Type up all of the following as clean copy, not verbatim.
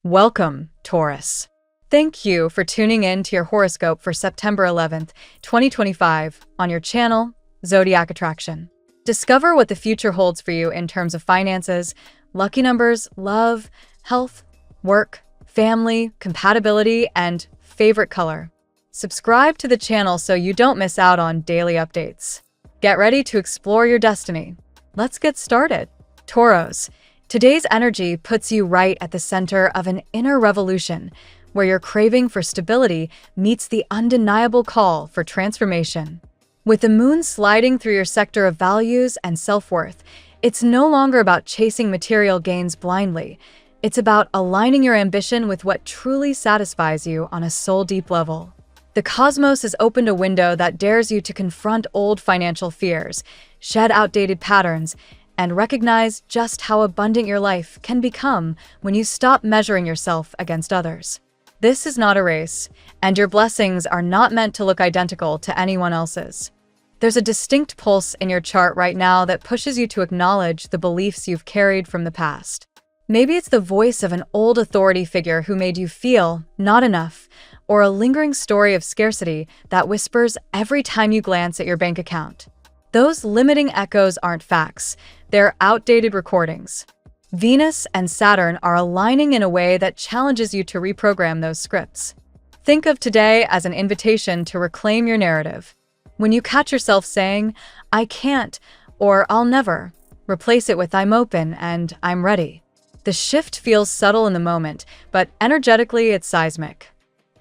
Welcome, Taurus. Thank you for tuning in to your horoscope for September 11th, 2025 on your channel, Zodiac Attraction. Discover what the future holds for you in terms of finances, lucky numbers, love, health, work, family, compatibility, and favorite color. Subscribe to the channel so you don't miss out on daily updates. Get ready to explore your destiny. Let's get started. Taurus, today's energy puts you right at the center of an inner revolution where your craving for stability meets the undeniable call for transformation. With the moon sliding through your sector of values and self-worth, it's no longer about chasing material gains blindly. It's about aligning your ambition with what truly satisfies you on a soul-deep level. The cosmos has opened a window that dares you to confront old financial fears, shed outdated patterns, and recognize just how abundant your life can become when you stop measuring yourself against others. This is not a race, and your blessings are not meant to look identical to anyone else's. There's a distinct pulse in your chart right now that pushes you to acknowledge the beliefs you've carried from the past. Maybe it's the voice of an old authority figure who made you feel not enough, or a lingering story of scarcity that whispers every time you glance at your bank account. Those limiting echoes aren't facts, they're outdated recordings. Venus and Saturn are aligning in a way that challenges you to reprogram those scripts. Think of today as an invitation to reclaim your narrative. When you catch yourself saying, "I can't," or "I'll never," replace it with "I'm open" and "I'm ready." The shift feels subtle in the moment, but energetically it's seismic.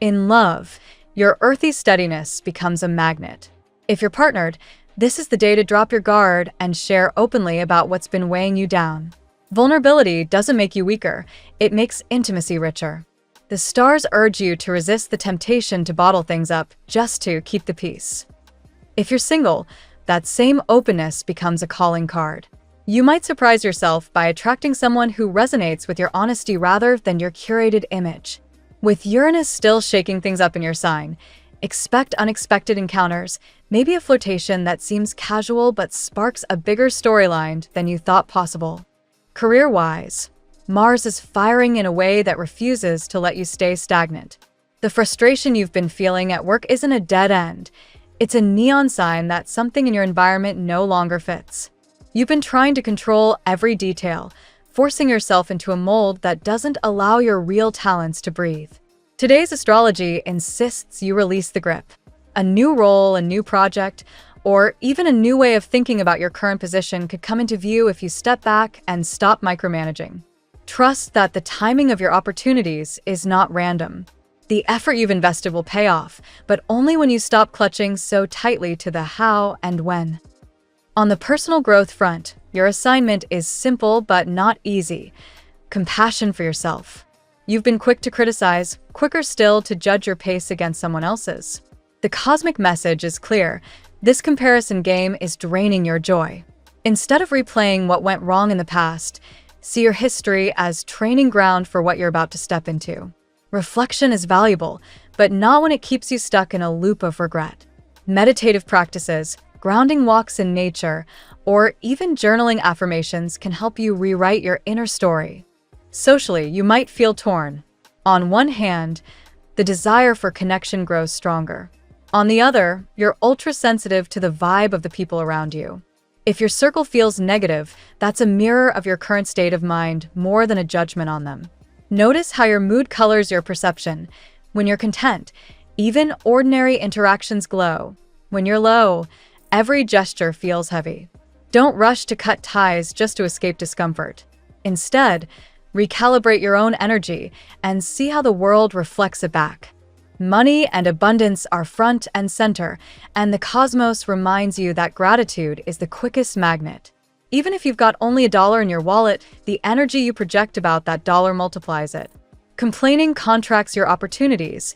In love, your earthy steadiness becomes a magnet. If you're partnered, this is the day to drop your guard and share openly about what's been weighing you down. Vulnerability doesn't make you weaker, it makes intimacy richer. The stars urge you to resist the temptation to bottle things up just to keep the peace. If you're single, that same openness becomes a calling card. You might surprise yourself by attracting someone who resonates with your honesty rather than your curated image. With Uranus still shaking things up in your sign, expect unexpected encounters, maybe a flirtation that seems casual but sparks a bigger storyline than you thought possible. Career-wise, Mars is firing in a way that refuses to let you stay stagnant. The frustration you've been feeling at work isn't a dead end. It's a neon sign that something in your environment no longer fits. You've been trying to control every detail, forcing yourself into a mold that doesn't allow your real talents to breathe. Today's astrology insists you release the grip. A new role, a new project, or even a new way of thinking about your current position could come into view if you step back and stop micromanaging. Trust that the timing of your opportunities is not random. The effort you've invested will pay off, but only when you stop clutching so tightly to the how and when. On the personal growth front, your assignment is simple but not easy. Compassion for yourself. You've been quick to criticize, quicker still to judge your pace against someone else's. The cosmic message is clear. This comparison game is draining your joy. Instead of replaying what went wrong in the past, see your history as training ground for what you're about to step into. Reflection is valuable, but not when it keeps you stuck in a loop of regret. Meditative practices, grounding walks in nature, or even journaling affirmations can help you rewrite your inner story. Socially, you might feel torn. On one hand, the desire for connection grows stronger. On the other, you're ultra-sensitive to the vibe of the people around you. If your circle feels negative, that's a mirror of your current state of mind more than a judgment on them. Notice how your mood colors your perception. When you're content, even ordinary interactions glow. When you're low, every gesture feels heavy. Don't rush to cut ties just to escape discomfort. Instead, recalibrate your own energy and see how the world reflects it back. Money and abundance are front and center, and the cosmos reminds you that gratitude is the quickest magnet. Even if you've got only $1 in your wallet, the energy you project about that dollar multiplies it. Complaining contracts your opportunities.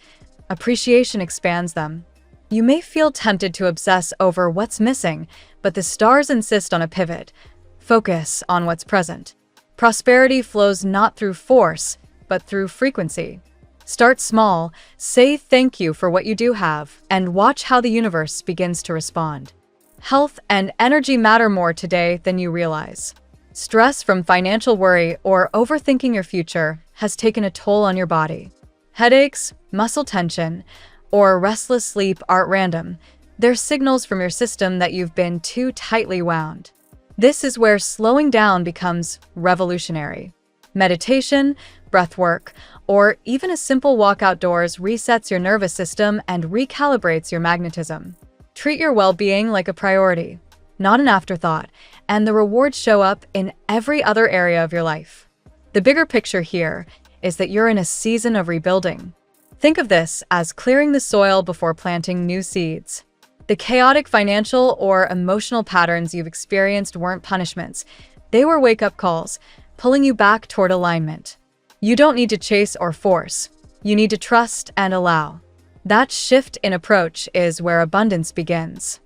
Appreciation expands them. You may feel tempted to obsess over what's missing, but the stars insist on a pivot. Focus on what's present. Prosperity flows not through force, but through frequency. Start small, say thank you for what you do have, and watch how the universe begins to respond. Health and energy matter more today than you realize. Stress from financial worry or overthinking your future has taken a toll on your body. Headaches, muscle tension, or restless sleep aren't random. They're signals from your system that you've been too tightly wound. This is where slowing down becomes revolutionary. Meditation, breath work, or even a simple walk outdoors resets your nervous system and recalibrates your magnetism. Treat your well-being like a priority, not an afterthought, and the rewards show up in every other area of your life. The bigger picture here is that you're in a season of rebuilding. Think of this as clearing the soil before planting new seeds. The chaotic financial or emotional patterns you've experienced weren't punishments. They were wake-up calls, pulling you back toward alignment. You don't need to chase or force. You need to trust and allow. That shift in approach is where abundance begins.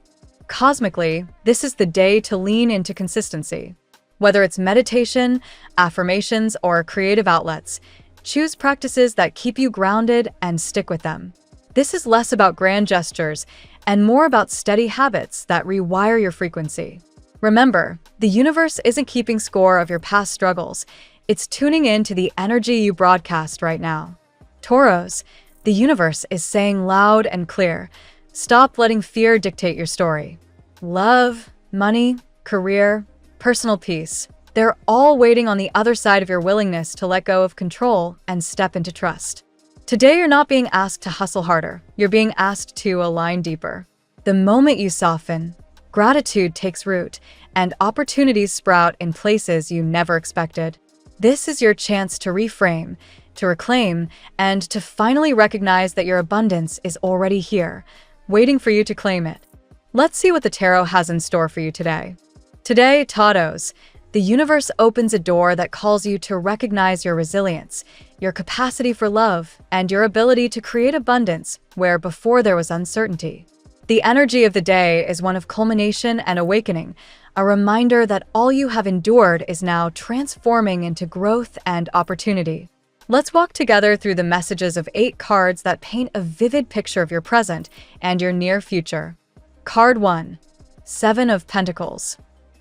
Cosmically, this is the day to lean into consistency. Whether it's meditation, affirmations, or creative outlets, choose practices that keep you grounded and stick with them. This is less about grand gestures and more about steady habits that rewire your frequency. Remember, the universe isn't keeping score of your past struggles. It's tuning in to the energy you broadcast right now. Taurus, the universe is saying loud and clear, stop letting fear dictate your story. Love, money, career, personal peace, they're all waiting on the other side of your willingness to let go of control and step into trust. Today, you're not being asked to hustle harder. You're being asked to align deeper. The moment you soften, gratitude takes root, and opportunities sprout in places you never expected. This is your chance to reframe, to reclaim, and to finally recognize that your abundance is already here, waiting for you to claim it. Let's see what the tarot has in store for you today. Today, Taurus, the universe opens a door that calls you to recognize your resilience, your capacity for love, and your ability to create abundance where before there was uncertainty. The energy of the day is one of culmination and awakening, a reminder that all you have endured is now transforming into growth and opportunity. Let's walk together through the messages of 8 cards that paint a vivid picture of your present and your near future. Card 1. 7 of Pentacles.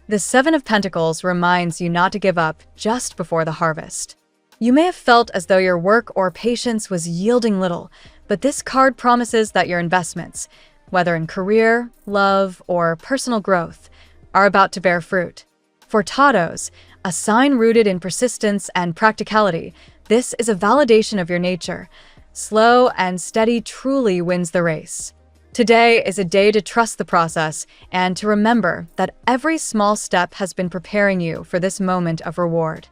The 7 of Pentacles reminds you not to give up just before the harvest. You may have felt as though your work or patience was yielding little, but this card promises that your investments, whether in career, love, or personal growth, are about to bear fruit. For Taurus, a sign rooted in persistence and practicality, this is a validation of your nature. Slow and steady truly wins the race. Today is a day to trust the process and to remember that every small step has been preparing you for this moment of reward.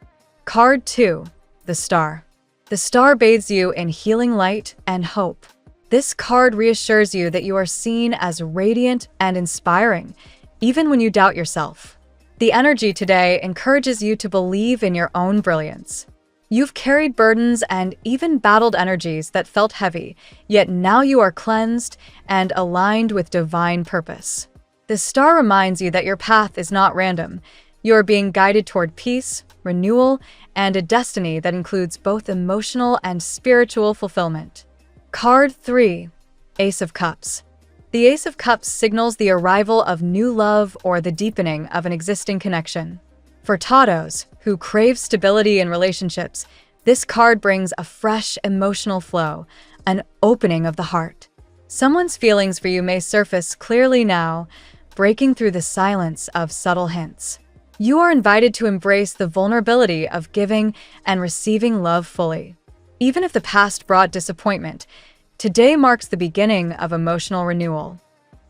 Card 2. The Star. The Star bathes you in healing light and hope. This card reassures you that you are seen as radiant and inspiring, even when you doubt yourself. The energy today encourages you to believe in your own brilliance. You've carried burdens and even battled energies that felt heavy, yet now you are cleansed and aligned with divine purpose. The Star reminds you that your path is not random. You are being guided toward peace, renewal, and a destiny that includes both emotional and spiritual fulfillment. Card 3. Ace of Cups. The Ace of Cups signals the arrival of new love or the deepening of an existing connection. For Taurus, who crave stability in relationships, this card brings a fresh emotional flow, an opening of the heart. Someone's feelings for you may surface clearly now, breaking through the silence of subtle hints. You are invited to embrace the vulnerability of giving and receiving love fully. Even if the past brought disappointment, today marks the beginning of emotional renewal.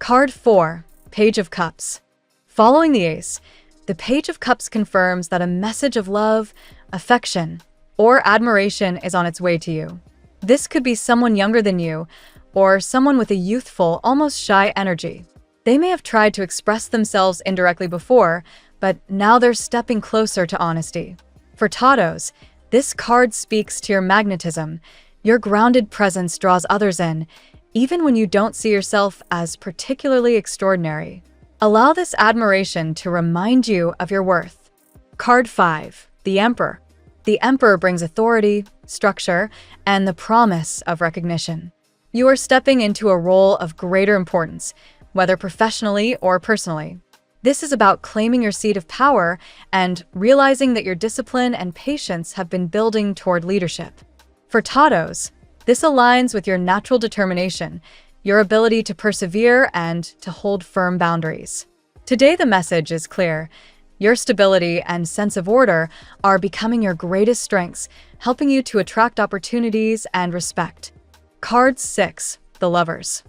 Card 4. Page of Cups. Following the Ace, the Page of Cups confirms that a message of love, affection, or admiration is on its way to you. This could be someone younger than you, or someone with a youthful, almost shy energy. They may have tried to express themselves indirectly before, but now they're stepping closer to honesty. For Taurus, this card speaks to your magnetism. Your grounded presence draws others in, even when you don't see yourself as particularly extraordinary. Allow this admiration to remind you of your worth. Card 5. The Emperor. The Emperor brings authority, structure, and the promise of recognition. You are stepping into a role of greater importance, whether professionally or personally. This is about claiming your seat of power and realizing that your discipline and patience have been building toward leadership. For Taurus, this aligns with your natural determination, your ability to persevere and to hold firm boundaries. Today, the message is clear. Your stability and sense of order are becoming your greatest strengths, helping you to attract opportunities and respect. Card 6, the Lovers.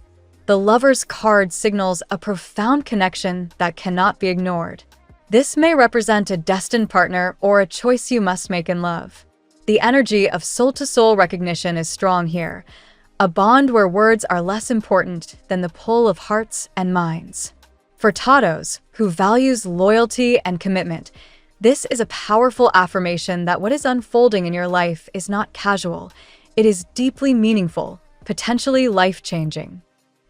The Lovers card signals a profound connection that cannot be ignored. This may represent a destined partner or a choice you must make in love. The energy of soul-to-soul recognition is strong here, a bond where words are less important than the pull of hearts and minds. For Taurus, who values loyalty and commitment, this is a powerful affirmation that what is unfolding in your life is not casual. It is deeply meaningful, potentially life-changing.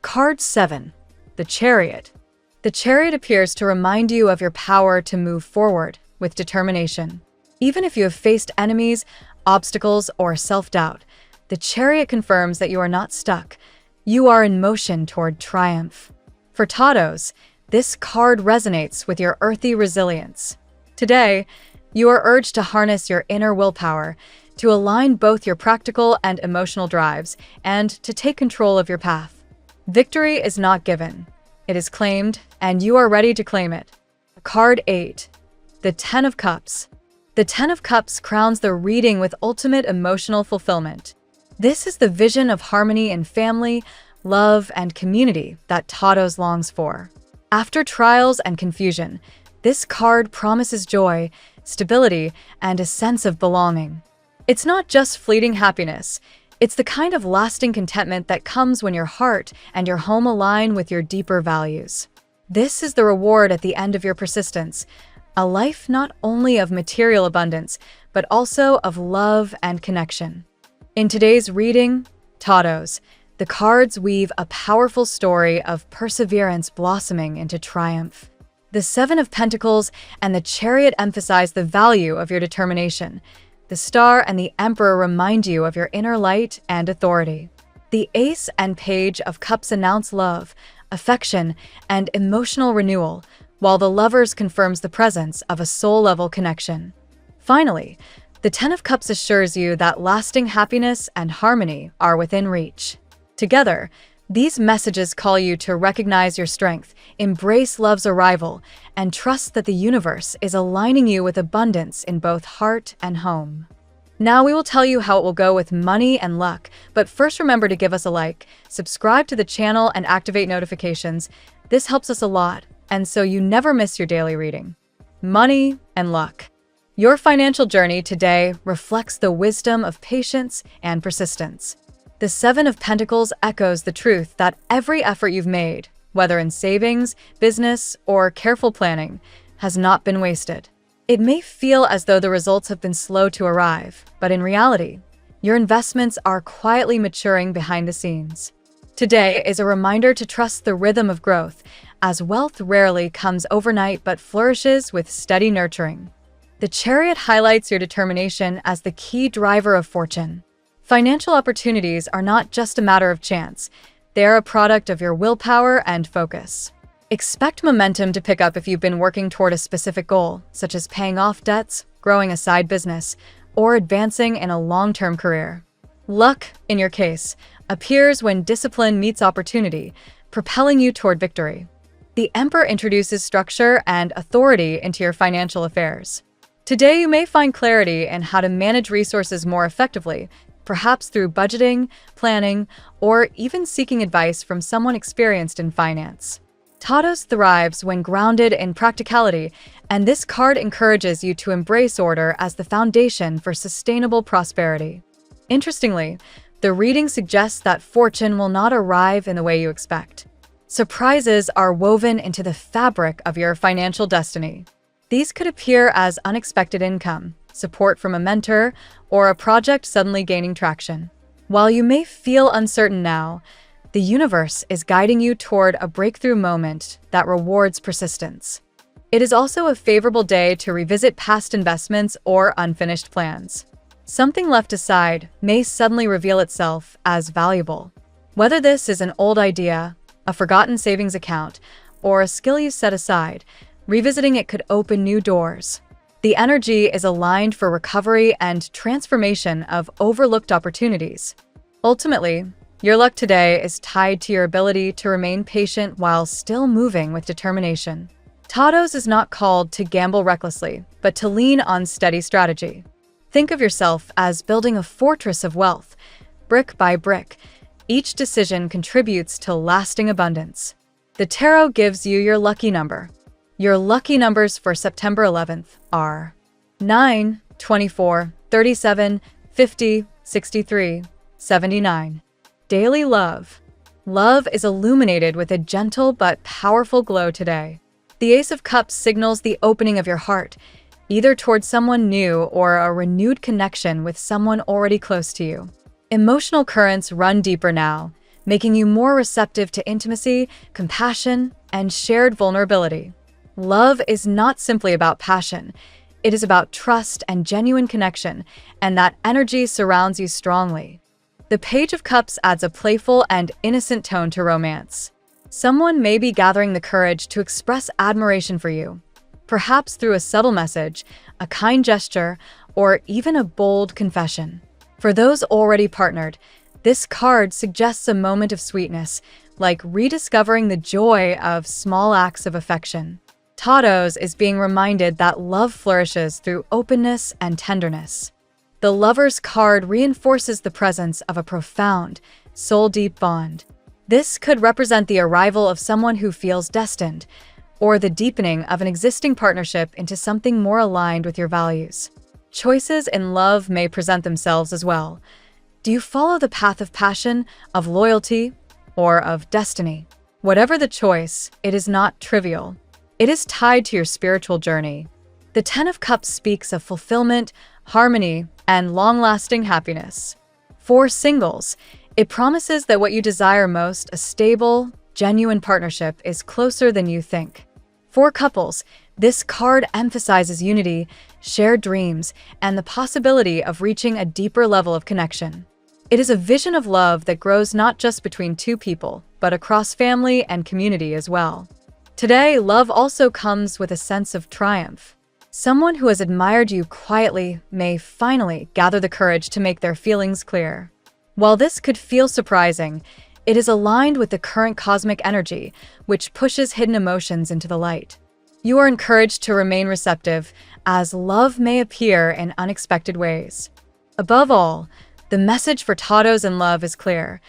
Card 7, the Chariot. The Chariot appears to remind you of your power to move forward with determination. Even if you have faced enemies, obstacles, or self-doubt, the Chariot confirms that you are not stuck. You are in motion toward triumph. For Taurus, this card resonates with your earthy resilience. Today, you are urged to harness your inner willpower, to align both your practical and emotional drives, and to take control of your path. Victory is not given. It is claimed, and you are ready to claim it. Card 8, the Ten of Cups. The Ten of Cups crowns the reading with ultimate emotional fulfillment. This is the vision of harmony in family, love, and community that Taurus longs for. After trials and confusion, this card promises joy, stability, and a sense of belonging. It's not just fleeting happiness. It's the kind of lasting contentment that comes when your heart and your home align with your deeper values. This is the reward at the end of your persistence, a life not only of material abundance, but also of love and connection. In today's reading, Taurus, the cards weave a powerful story of perseverance blossoming into triumph. The Seven of Pentacles and the Chariot emphasize the value of your determination. The Star and the Emperor remind you of your inner light and authority. The Ace and Page of Cups announce love, affection, and emotional renewal, while the Lovers confirms the presence of a soul-level connection. Finally, the Ten of Cups assures you that lasting happiness and harmony are within reach. Together, these messages call you to recognize your strength, embrace love's arrival, and trust that the universe is aligning you with abundance in both heart and home. Now we will tell you how it will go with money and luck, but first remember to give us a like, subscribe to the channel, and activate notifications. This helps us a lot, and so you never miss your daily reading. Money and luck. Your financial journey today reflects the wisdom of patience and persistence. The Seven of Pentacles echoes the truth that every effort you've made, whether in savings, business, or careful planning, has not been wasted. It may feel as though the results have been slow to arrive, but in reality, your investments are quietly maturing behind the scenes. Today is a reminder to trust the rhythm of growth, as wealth rarely comes overnight but flourishes with steady nurturing. The Chariot highlights your determination as the key driver of fortune. Financial opportunities are not just a matter of chance. They are a product of your willpower and focus. Expect momentum to pick up if you've been working toward a specific goal, such as paying off debts, growing a side business, or advancing in a long-term career. Luck, in your case, appears when discipline meets opportunity, propelling you toward victory. The Emperor introduces structure and authority into your financial affairs. Today, you may find clarity in how to manage resources more effectively, perhaps through budgeting, planning, or even seeking advice from someone experienced in finance. Taurus thrives when grounded in practicality, and this card encourages you to embrace order as the foundation for sustainable prosperity. Interestingly, the reading suggests that fortune will not arrive in the way you expect. Surprises are woven into the fabric of your financial destiny. These could appear as unexpected income, support from a mentor, or a project suddenly gaining traction. While you may feel uncertain now, the universe is guiding you toward a breakthrough moment that rewards persistence. It is also a favorable day to revisit past investments or unfinished plans. Something left aside may suddenly reveal itself as valuable. Whether this is an old idea, a forgotten savings account, or a skill you set aside, Revisiting it could open new doors. The energy is aligned for recovery and transformation of overlooked opportunities. Ultimately, your luck today is tied to your ability to remain patient while still moving with determination. Taurus is not called to gamble recklessly, but to lean on steady strategy. Think of yourself as building a fortress of wealth, brick by brick. Each decision contributes to lasting abundance. The tarot gives you your lucky number. Your lucky numbers for September 11th are 9, 24, 37, 50, 63, 79. Daily love. Love is illuminated with a gentle but powerful glow today. The Ace of Cups signals the opening of your heart, either towards someone new or a renewed connection with someone already close to you. Emotional currents run deeper now, making you more receptive to intimacy, compassion, and shared vulnerability. Love is not simply about passion. It is about trust and genuine connection, and that energy surrounds you strongly. The Page of Cups adds a playful and innocent tone to romance. Someone may be gathering the courage to express admiration for you, perhaps through a subtle message, a kind gesture, or even a bold confession. For those already partnered, this card suggests a moment of sweetness, like rediscovering the joy of small acts of affection. Taurus is being reminded that love flourishes through openness and tenderness. The Lover's card reinforces the presence of a profound, soul-deep bond. This could represent the arrival of someone who feels destined, or the deepening of an existing partnership into something more aligned with your values. Choices in love may present themselves as well. Do you follow the path of passion, of loyalty, or of destiny? Whatever the choice, it is not trivial. It is tied to your spiritual journey. The Ten of Cups speaks of fulfillment, harmony, and long-lasting happiness. For singles, it promises that what you desire most, a stable, genuine partnership, is closer than you think. For couples, this card emphasizes unity, shared dreams, and the possibility of reaching a deeper level of connection. It is a vision of love that grows not just between two people, but across family and community as well. Today, love also comes with a sense of triumph. Someone who has admired you quietly may finally gather the courage to make their feelings clear. While this could feel surprising, it is aligned with the current cosmic energy, which pushes hidden emotions into the light. You are encouraged to remain receptive, as love may appear in unexpected ways. Above all, the message for Taurus in love is clear.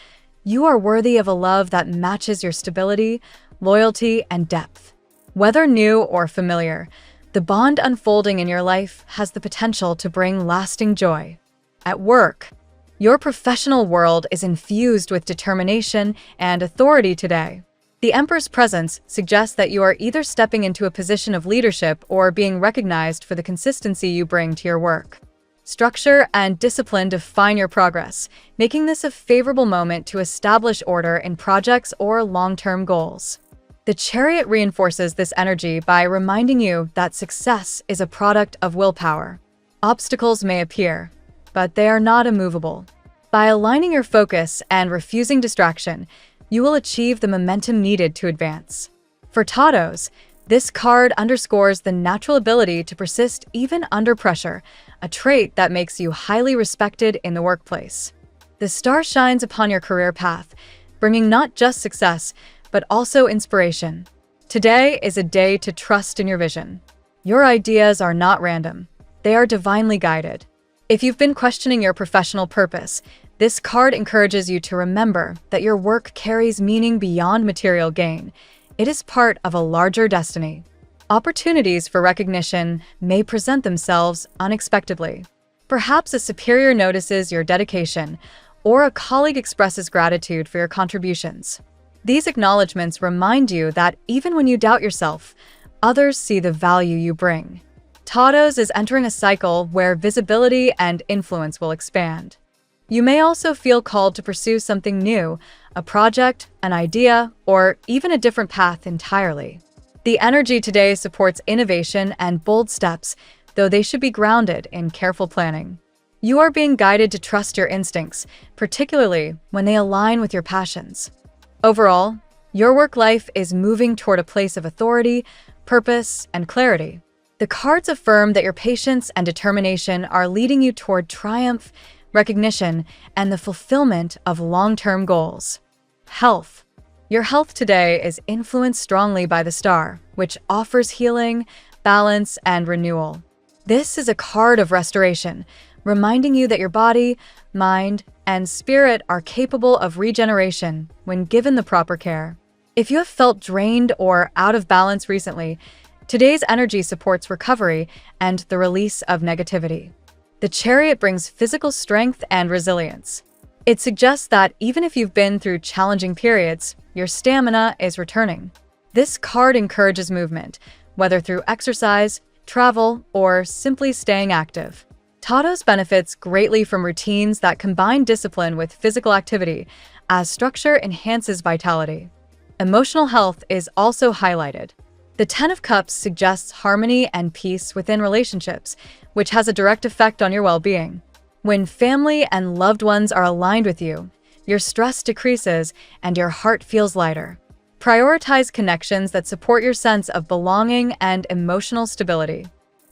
You are worthy of a love that matches your stability, loyalty, and depth. Whether new or familiar, the bond unfolding in your life has the potential to bring lasting joy. At work, your professional world is infused with determination and authority today. The Emperor's presence suggests that you are either stepping into a position of leadership or being recognized for the consistency you bring to your work. Structure and discipline define your progress, making this a favorable moment to establish order in projects or long-term goals. The Chariot reinforces this energy by reminding you that success is a product of willpower. Obstacles may appear, but they are not immovable. By aligning your focus and refusing distraction, you will achieve the momentum needed to advance. For Taurus, this card underscores the natural ability to persist even under pressure, a trait that makes you highly respected in the workplace. The star shines upon your career path, bringing not just success, but also inspiration. Today is a day to trust in your vision. Your ideas are not random. They are divinely guided. If you've been questioning your professional purpose, this card encourages you to remember that your work carries meaning beyond material gain. It is part of a larger destiny. Opportunities for recognition may present themselves unexpectedly. Perhaps a superior notices your dedication, or a colleague expresses gratitude for your contributions. These acknowledgments remind you that even when you doubt yourself, others see the value you bring. Taurus is entering a cycle where visibility and influence will expand. You may also feel called to pursue something new, a project, an idea, or even a different path entirely. The energy today supports innovation and bold steps, though they should be grounded in careful planning. You are being guided to trust your instincts, particularly when they align with your passions. Overall, your work life is moving toward a place of authority, purpose, and clarity. The cards affirm that your patience and determination are leading you toward triumph, recognition, and the fulfillment of long-term goals. Health. Your health today is influenced strongly by the star, which offers healing, balance, and renewal. This is a card of restoration, reminding you that your body, mind, and spirit are capable of regeneration when given the proper care. If you have felt drained or out of balance recently, today's energy supports recovery and the release of negativity. The Chariot brings physical strength and resilience. It suggests that even if you've been through challenging periods, your stamina is returning. This card encourages movement, whether through exercise, travel, or simply staying active. Taurus benefits greatly from routines that combine discipline with physical activity, as structure enhances vitality. Emotional health is also highlighted. The Ten of Cups suggests harmony and peace within relationships, which has a direct effect on your well-being. When family and loved ones are aligned with you, your stress decreases and your heart feels lighter. Prioritize connections that support your sense of belonging and emotional stability.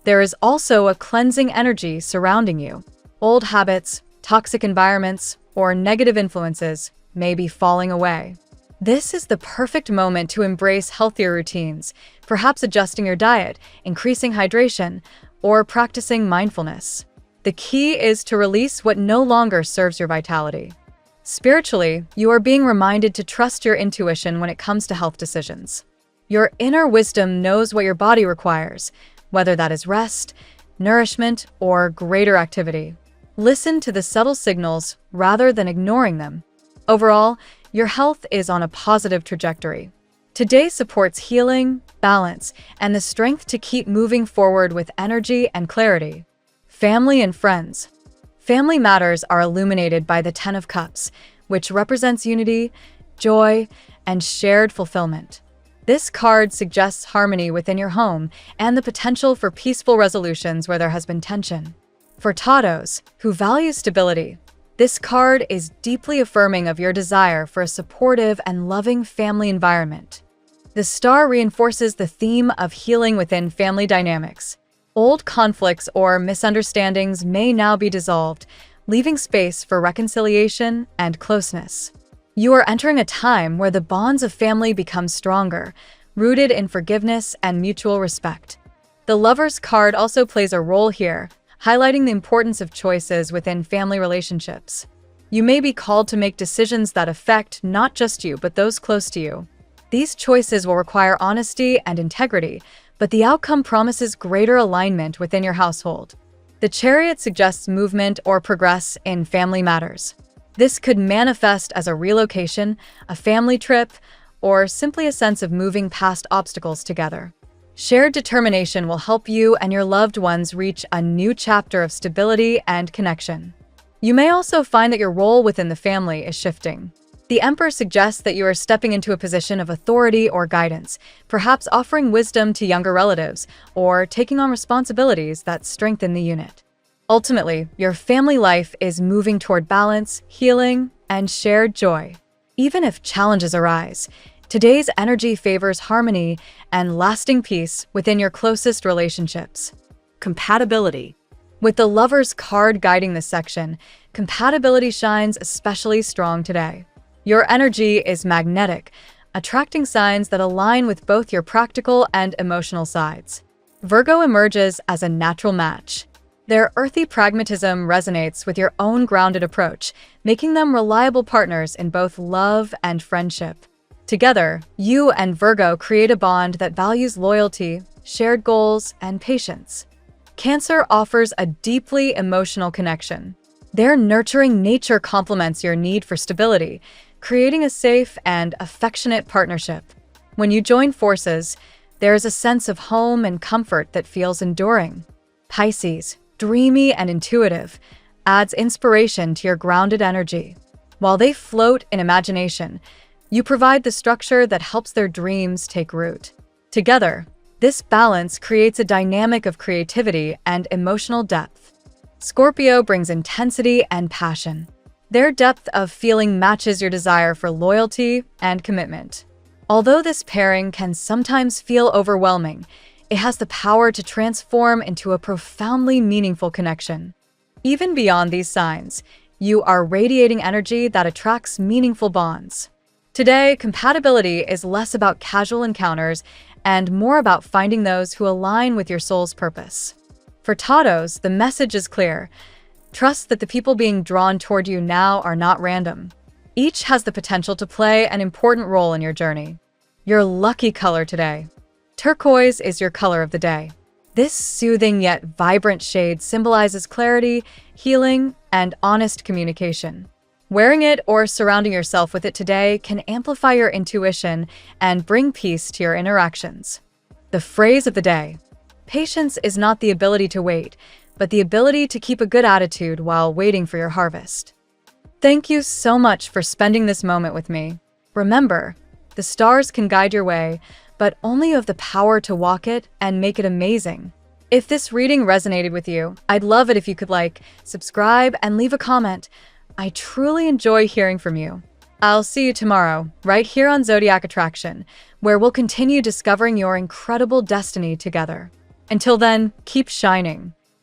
There is also a cleansing energy surrounding you. Old habits, toxic environments, or negative influences may be falling away. This is the perfect moment to embrace healthier routines, perhaps adjusting your diet, increasing hydration, or practicing mindfulness. The key is to release what no longer serves your vitality. Spiritually, you are being reminded to trust your intuition when it comes to health decisions. Your inner wisdom knows what your body requires, whether that is rest, nourishment, or greater activity. Listen to the subtle signals rather than ignoring them. Overall, your health is on a positive trajectory. Today supports healing, balance, and the strength to keep moving forward with energy and clarity. Family and friends. Family matters are illuminated by the Ten of Cups, which represents unity, joy, and shared fulfillment. This card suggests harmony within your home and the potential for peaceful resolutions where there has been tension. For Taurus, who values stability, this card is deeply affirming of your desire for a supportive and loving family environment. The star reinforces the theme of healing within family dynamics. Old conflicts or misunderstandings may now be dissolved, leaving space for reconciliation and closeness. You are entering a time where the bonds of family become stronger, rooted in forgiveness and mutual respect. The Lover's card also plays a role here, highlighting the importance of choices within family relationships. You may be called to make decisions that affect not just you, but those close to you. These choices will require honesty and integrity, but the outcome promises greater alignment within your household. The Chariot suggests movement or progress in family matters. This could manifest as a relocation, a family trip, or simply a sense of moving past obstacles together. Shared determination will help you and your loved ones reach a new chapter of stability and connection. You may also find that your role within the family is shifting. The Emperor suggests that you are stepping into a position of authority or guidance, perhaps offering wisdom to younger relatives or taking on responsibilities that strengthen the unit. Ultimately, your family life is moving toward balance, healing, and shared joy. Even if challenges arise, today's energy favors harmony and lasting peace within your closest relationships. Compatibility. With the Lover's card guiding this section, compatibility shines especially strong today. Your energy is magnetic, attracting signs that align with both your practical and emotional sides. Virgo emerges as a natural match. Their earthy pragmatism resonates with your own grounded approach, making them reliable partners in both love and friendship. Together, you and Virgo create a bond that values loyalty, shared goals, and patience. Cancer offers a deeply emotional connection. Their nurturing nature complements your need for stability, creating a safe and affectionate partnership. When you join forces, there is a sense of home and comfort that feels enduring. Pisces, dreamy and intuitive, adds inspiration to your grounded energy. While they float in imagination, you provide the structure that helps their dreams take root. Together, this balance creates a dynamic of creativity and emotional depth. Scorpio brings intensity and passion. Their depth of feeling matches your desire for loyalty and commitment. Although this pairing can sometimes feel overwhelming, it has the power to transform into a profoundly meaningful connection. Even beyond these signs, you are radiating energy that attracts meaningful bonds. Today, compatibility is less about casual encounters and more about finding those who align with your soul's purpose. For Taurus, the message is clear. Trust that the people being drawn toward you now are not random. Each has the potential to play an important role in your journey. Your lucky color today. Turquoise is your color of the day. This soothing yet vibrant shade symbolizes clarity, healing, and honest communication. Wearing it or surrounding yourself with it today can amplify your intuition and bring peace to your interactions. The phrase of the day. Patience is not the ability to wait, but the ability to keep a good attitude while waiting for your harvest. Thank you so much for spending this moment with me. Remember, the stars can guide your way, but only you have the power to walk it and make it amazing. If this reading resonated with you, I'd love it if you could like, subscribe, and leave a comment. I truly enjoy hearing from you. I'll see you tomorrow, right here on Zodiac Attraction, where we'll continue discovering your incredible destiny together. Until then, keep shining.